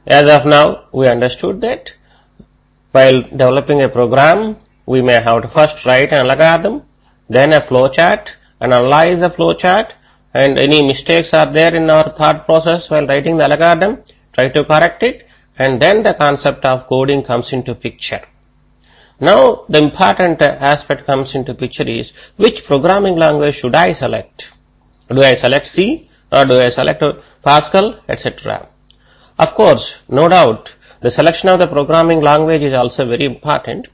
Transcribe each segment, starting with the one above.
As of now, we understood that while developing a program, we may have to first write an algorithm, then a flowchart, and analyze the flowchart, and any mistakes are there in our thought process while writing the algorithm, try to correct it, and then the concept of coding comes into picture. Now, the important aspect comes into picture is which programming language should I select? Do I select C or do I select Pascal, etc.? Of course, no doubt, the selection of the programming language is also very important,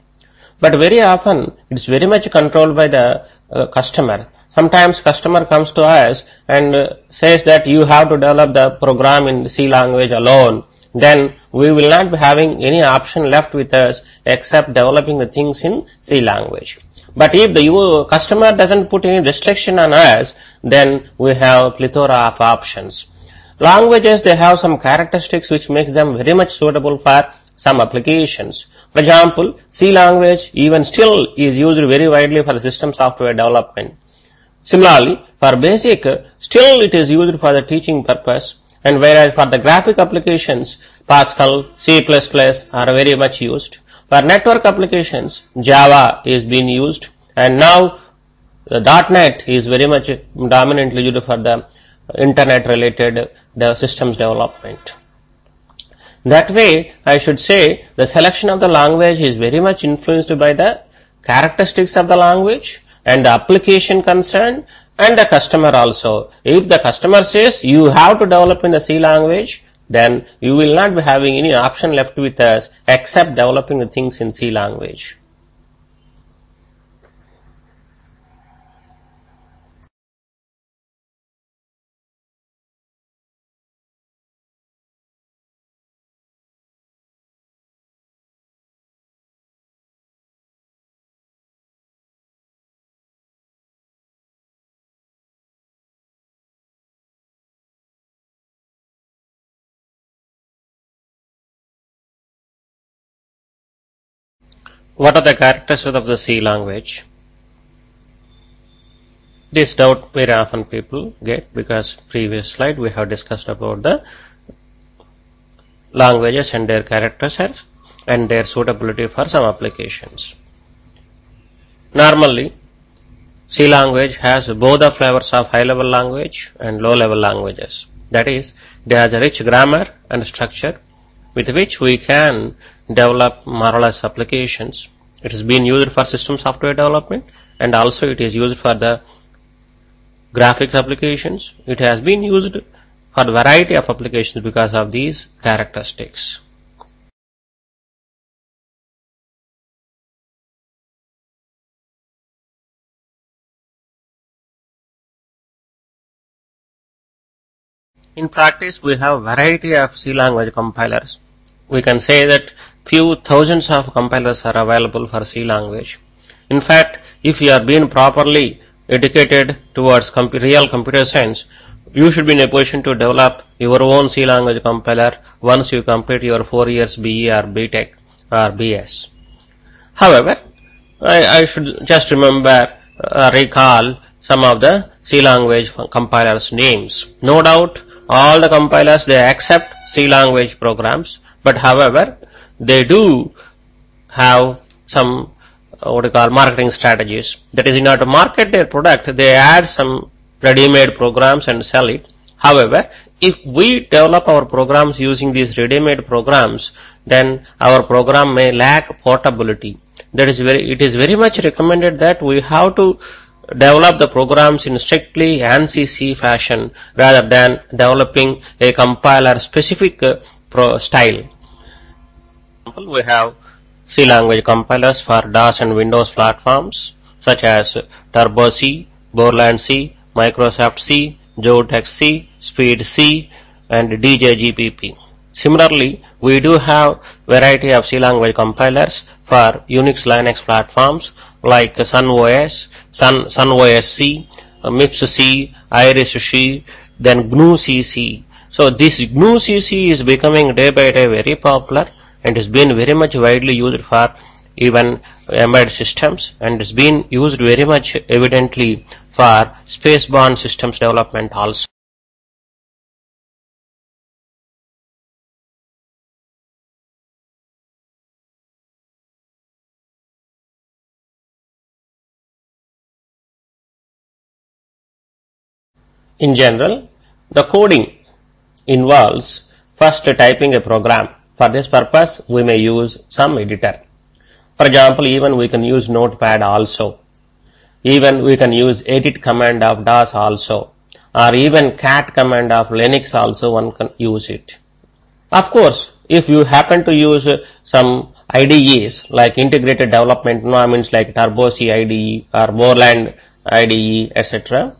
but very often it's very much controlled by the customer. Sometimes customer comes to us and says that you have to develop the program in C language alone. Then we will not be having any option left with us except developing the things in C language. But if the customer doesn't put any restriction on us, then we have plethora of options. Languages, they have some characteristics which makes them very much suitable for some applications. For example, C language even still is used very widely for system software development. Similarly, for BASIC, still it is used for the teaching purpose, and whereas for the graphic applications, Pascal, C++ are very much used. For network applications, Java is being used, and now the .NET is very much dominantly used for the internet related systems development. That way, I should say the selection of the language is very much influenced by the characteristics of the language and the application concerned and the customer also. If the customer says you have to develop in the C language, then you will not be having any option left with us except developing the things in C language. What are the characteristics of the C language? This doubt very often people get, because previous slide we have discussed about the languages and their characteristics and their suitability for some applications. Normally, C language has both the flavors of high-level language and low-level languages. That is, it has a rich grammar and structure with which we can develop marvelous applications. It is being used for system software development, and also it is used for the graphics applications. It has been used for a variety of applications because of these characteristics. In practice, we have a variety of C language compilers. We can say that few thousands of compilers are available for C language. In fact, if you are being properly educated towards real computer science, you should be in a position to develop your own C language compiler once you complete your 4 years BE or BTech or BS. However, I should just recall some of the C language compilers names. No doubt, all the compilers, they accept C language programs, but however, they do have some marketing strategies. That is, in order to market their product, they add some ready-made programs and sell it. However, if we develop our programs using these ready-made programs, then our program may lack portability. It is very much recommended that we have to develop the programs in strictly ANSI C fashion rather than developing a compiler specific style. We have C language compilers for DOS and Windows platforms such as Turbo C, Borland C, Microsoft C, Jotex C, Speed C, and DJGPP. Similarly, we do have variety of C language compilers for Unix Linux platforms like SunOS, SunOS C, MIPS C, Iris C, then GNU CC. So this GNU CC is becoming day by day very popular and has been very much widely used for even embedded systems, and has been used very much evidently for space-borne systems development also. In general, the coding involves first typing a program. For this purpose, we may use some editor. For example, even we can use Notepad also. Even we can use edit command of DOS also. Or even cat command of Linux also one can use it. Of course, if you happen to use some IDEs like integrated development environments like TurboC IDE or Borland IDE, etc.,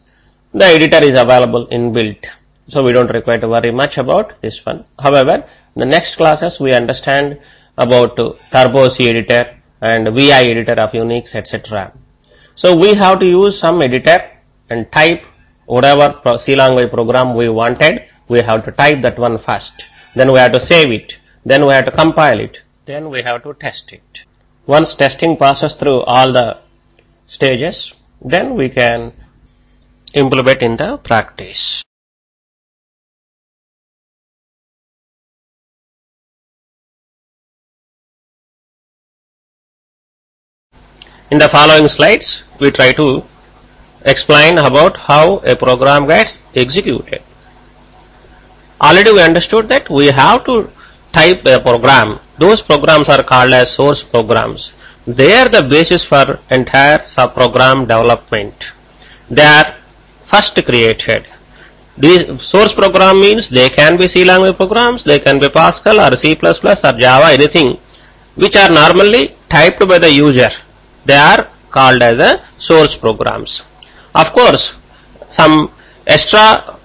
the editor is available inbuilt. So we don't require to worry much about this one. However, in the next classes we understand about TurboC editor and VI editor of Unix, etc. So we have to use some editor and type whatever C language program we wanted. We have to type that one first. Then we have to save it. Then we have to compile it. Then we have to test it. Once testing passes through all the stages, then we can implement in the practice. In the following slides, we try to explain about how a program gets executed. Already we understood that we have to type a program. Those programs are called as source programs. They are the basis for entire subprogram development. They are first created. These source program means they can be C language programs, they can be Pascal or C++ or Java, anything which are normally typed by the user. They are called as the source programs. Of course, some extra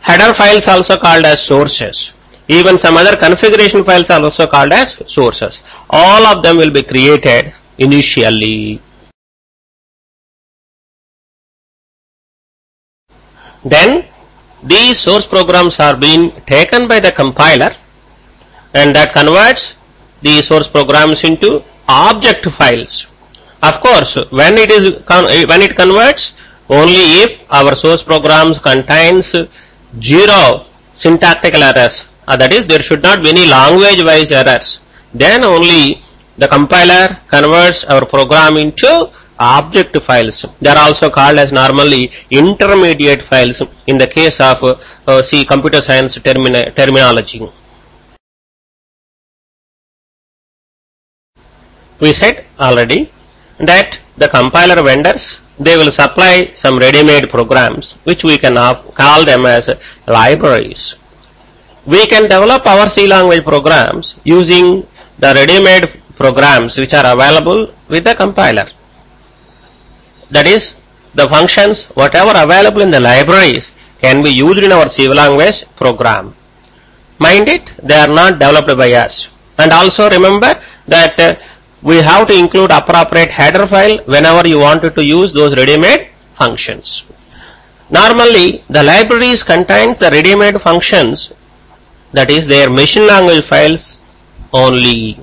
header files also called as sources. Even some other configuration files are also called as sources. All of them will be created initially. Then these source programs are being taken by the compiler, and that converts these source programs into object files. Of course, when it converts, only if our source programs contains 0 syntactical errors, that is, there should not be any language wise errors, then only the compiler converts our program into object files. They are also called as normally intermediate files in the case of C computer science terminology. We said already that the compiler vendors, they will supply some ready-made programs which we can call them as libraries. We can develop our C language programs using the ready-made programs which are available with the compiler. That is, the functions whatever available in the libraries can be used in our C language program. Mind it, they are not developed by us. And also remember that we have to include appropriate header file whenever you wanted to use those ready-made functions. Normally, the libraries contains the ready-made functions, that is, their machine language files only.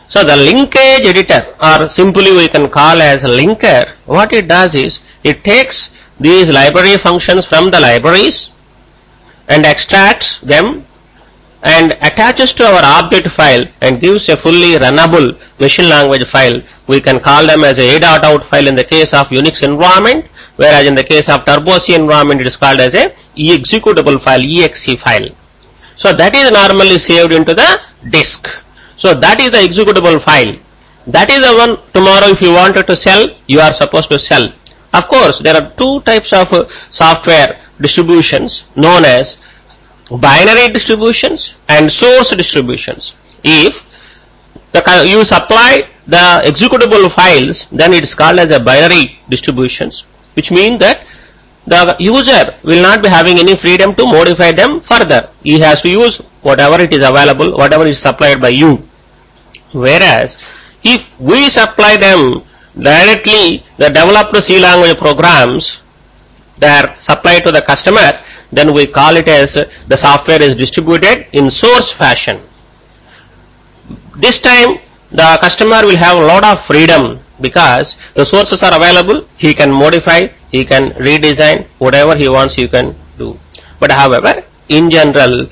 So the linkage editor, or simply we can call as linker, what it does is, it takes these library functions from the libraries and extracts them and attaches to our object file and gives a fully runnable machine language file. We can call them as a a.out file in the case of Unix environment, whereas in the case of TurboC environment it is called as a executable file, exe file. So that is normally saved into the disk. So that is the executable file. That is the one tomorrow if you wanted to sell, you are supposed to sell. Of course, there are two types of software distributions known as binary distributions and source distributions. If you supply the executable files, then it is called as a binary distributions, which means that the user will not be having any freedom to modify them further. He has to use whatever it is available, whatever is supplied by you. Whereas, if we supply them directly, the developed C language programs, they are supplied to the customer, then we call it as the software is distributed in source fashion. This time the customer will have a lot of freedom because the sources are available, he can modify, he can redesign, whatever he wants you can do. But however, in general,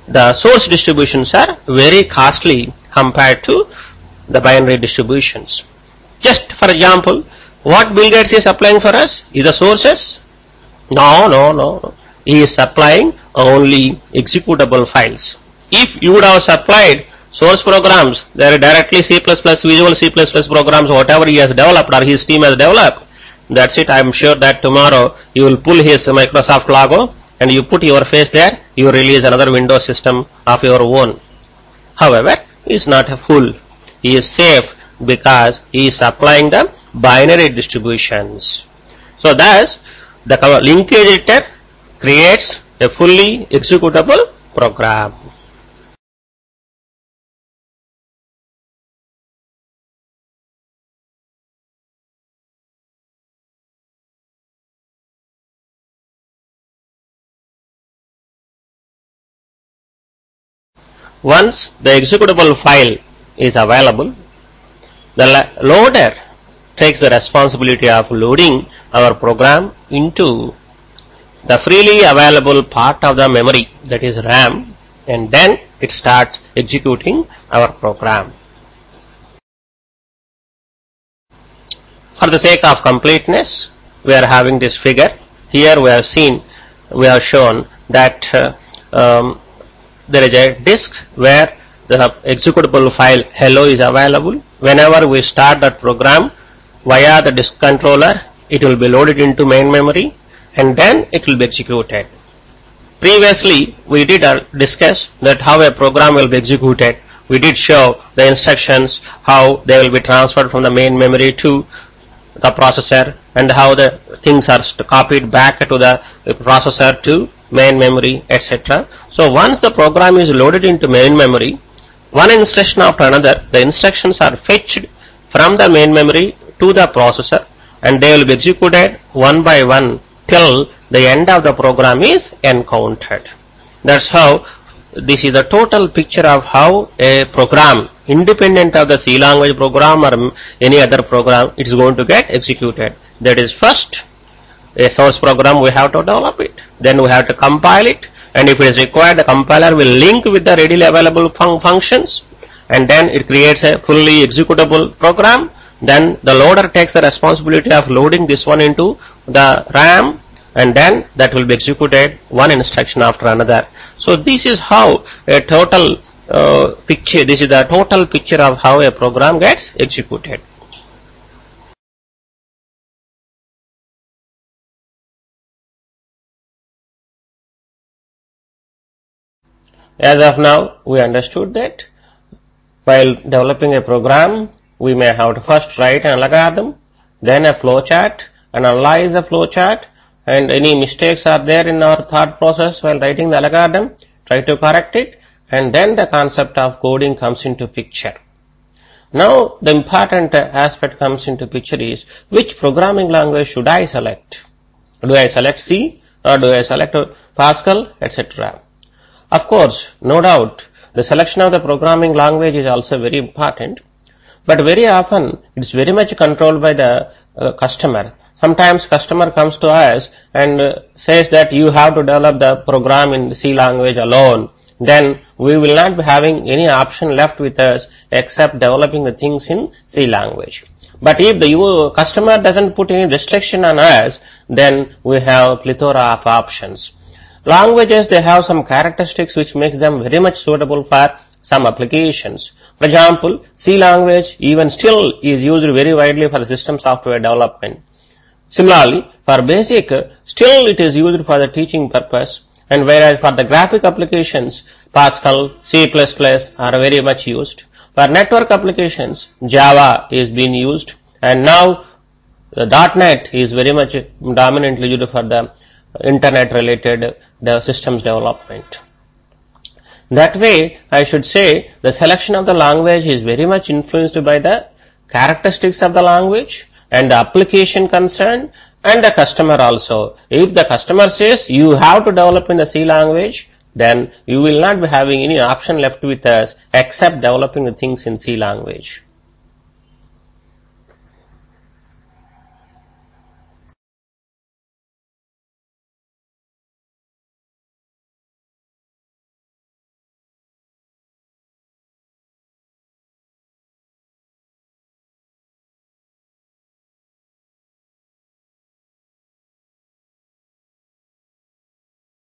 the source distributions are very costly compared to the binary distributions. Just for example, what Bill Gates is applying for us is the sources. No. He is supplying only executable files. If you would have supplied source programs, they are directly C++, Visual C++ programs, whatever he has developed or his team has developed, that's it. I am sure that tomorrow you will pull his Microsoft logo and you put your face there, you release another Windows system of your own. However, he is not a fool. He is safe because he is supplying the binary distributions. So thus, the linkage editor creates a fully executable program. Once the executable file is available, the loader takes the responsibility of loading our program into the freely available part of the memory, that is RAM, and then it starts executing our program. For the sake of completeness, we are having this figure. Here we have shown that there is a disk where the executable file hello is available. Whenever we start that program via the disk controller, it will be loaded into main memory and then it will be executed. Previously, we did discuss that how a program will be executed. We did show the instructions, how they will be transferred from the main memory to the processor and how the things are copied back to the processor to main memory, etc. So once the program is loaded into main memory, one instruction after another, the instructions are fetched from the main memory to the processor and they will be executed one by one till the end of the program is encountered. That's how this is the total picture of how a program, independent of the C language program or any other program, it is going to get executed. That is, first a source program we have to develop it, then we have to compile it, and if it is required, the compiler will link with the readily available functions, and then it creates a fully executable program. Then the loader takes the responsibility of loading this one into the RAM, and then that will be executed one instruction after another. So this is how a total picture, this is the total picture of how a program gets executed. As of now, we understood that while developing a program, we may have to first write an algorithm, then a flowchart, analyze the flowchart, and any mistakes are there in our thought process while writing the algorithm, try to correct it, and then the concept of coding comes into picture. Now, the important aspect comes into picture is which programming language should I select? Do I select C or do I select Pascal, etc.? Of course, no doubt, the selection of the programming language is also very important, but very often it's very much controlled by the customer. Sometimes customer comes to us and says that you have to develop the program in the C language alone. Then we will not be having any option left with us except developing the things in C language. But if the customer doesn't put any restriction on us, then we have a plethora of options. Languages, they have some characteristics which makes them very much suitable for some applications. For example, C language even still is used very widely for system software development. Similarly, for BASIC, still it is used for the teaching purpose, and whereas for the graphic applications, Pascal, C++ are very much used. For network applications, Java is being used, and now the .NET is very much dominantly used for the internet related systems development. That way, I should say the selection of the language is very much influenced by the characteristics of the language and the application concerned and the customer also. If the customer says you have to develop in the C language, then you will not be having any option left with us except developing the things in C language.